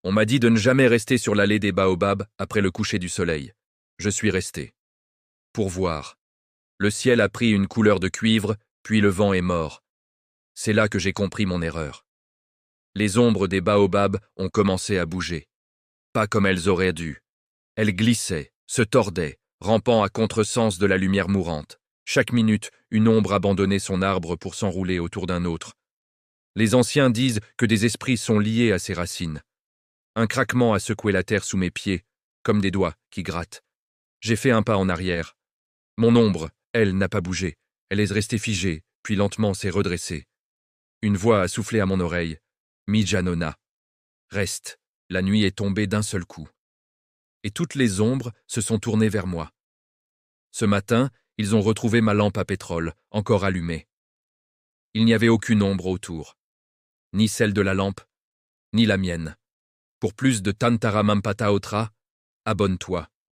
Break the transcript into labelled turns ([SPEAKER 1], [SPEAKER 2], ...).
[SPEAKER 1] On m'a dit de ne jamais rester sur l'allée des baobabs après le coucher du soleil. Je suis resté. Pour voir. Le ciel a pris une couleur de cuivre, puis le vent est mort. C'est là que j'ai compris mon erreur. Les ombres des baobabs ont commencé à bouger. Pas comme elles auraient dû. Elles glissaient, se tordaient, rampant à contresens de la lumière mourante. Chaque minute, une ombre abandonnait son arbre pour s'enrouler autour d'un autre. Les anciens disent que des esprits sont liés à ces racines. Un craquement a secoué la terre sous mes pieds, comme des doigts qui grattent. J'ai fait un pas en arrière. Mon ombre, elle, n'a pas bougé. Elle est restée figée, puis lentement s'est redressée. Une voix a soufflé à mon oreille. Mijanona. Reste. La nuit est tombée d'un seul coup. Et toutes les ombres se sont tournées vers moi. Ce matin, ils ont retrouvé ma lampe à pétrole, encore allumée. Il n'y avait aucune ombre autour. Ni celle de la lampe, ni la mienne. Pour plus de Tantara Mampata Otra, abonne-toi.